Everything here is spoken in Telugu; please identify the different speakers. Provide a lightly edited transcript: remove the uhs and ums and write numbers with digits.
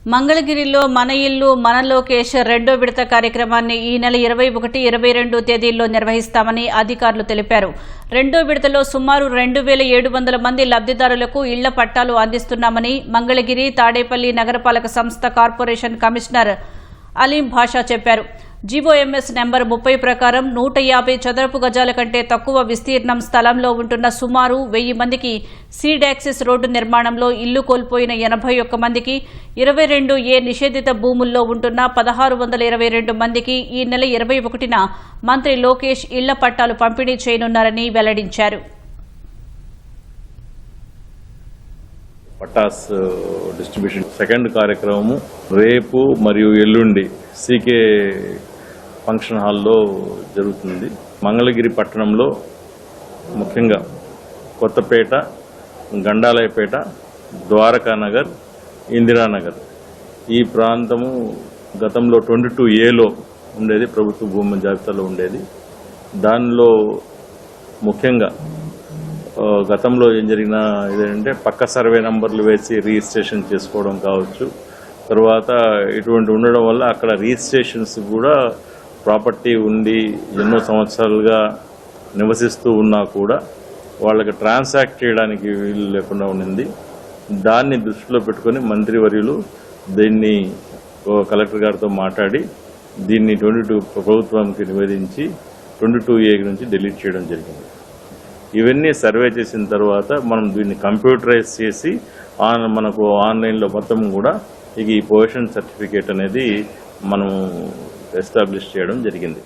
Speaker 1: మంగళగిరిలో మన ఇల్లు మన లోకేష్ రెండో విడత కార్యక్రమాన్ని ఈ నెల 21, 22 తేదీల్లో నిర్వహిస్తామని అధికారులు తెలిపారు. రెండో విడతలో సుమారు 2700 మంది లబ్ధిదారులకు ఇళ్ల పట్టాలు అందిస్తున్నామని మంగళగిరి తాడేపల్లి నగరపాలక సంస్థ కార్పొరేషన్ కమిషనర్ అలీం భాషా చెప్పారు. జీవోఎంఎస్ నెంబర్ 30 ప్రకారం 150 చదరపు గజాల కంటే తక్కువ విస్తీర్ణం స్థలంలో ఉంటున్న సుమారు 1000 మందికి సీడ్ యాక్సిస్ రోడ్డు నిర్మాణంలో ఇల్లు కోల్పోయిన 81 మందికి, 22A నిషేధిత భూముల్లో ఉంటున్న 1622 మందికి ఈ నెల 21న మంత్రి లోకేష్ ఇళ్ల పట్టాలు పంపిణీ చేయనున్నారని వెల్లడించారు.
Speaker 2: పట్టాస్ డిస్ట్రిబ్యూషన్ సెకండ్ కార్యక్రమము రేపు మరియు ఎల్లుండి సీకే ఫంక్షన్ హాల్లో జరుగుతుంది. మంగళగిరి పట్టణంలో ముఖ్యంగా కొత్తపేట, గండాలయపేట, ద్వారకానగర్, ఇందిరానగర్ ఈ ప్రాంతము గతంలో 22Aలో ఉండేది, ప్రభుత్వ భూమి జాబితాలో ఉండేది. దానిలో ముఖ్యంగా గతంలో ఏం జరిగినా ఇదేంటంటే పక్క సర్వే నంబర్లు వేసి రిజిస్ట్రేషన్ చేసుకోవడం కావచ్చు. తర్వాత ఇటువంటి ఉండడం వల్ల అక్కడ రిజిస్ట్రేషన్స్ కూడా ప్రాపర్టీ ఉండి ఎన్నో సంవత్సరాలుగా నివసిస్తూ ఉన్నా కూడా వాళ్ళకి ట్రాన్సాక్ట్ చేయడానికి వీలు లేకుండా ఉండింది. దాన్ని దృష్టిలో పెట్టుకొని మంత్రివర్యులు దీన్ని కలెక్టర్ గారితో మాట్లాడి దీన్ని 22 ప్రభుత్వానికి నివేదించి 22A నుంచి డిలీట్ చేయడం జరిగింది. ఇవన్నీ సర్వే చేసిన తర్వాత మనం దీన్ని కంప్యూటరైజ్ చేసి మనకు ఆన్లైన్లో మొత్తం కూడా ఈ పొజిషన్ సర్టిఫికేట్ అనేది మనం ఎస్టాబ్లిష్ చేయడం జరిగింది.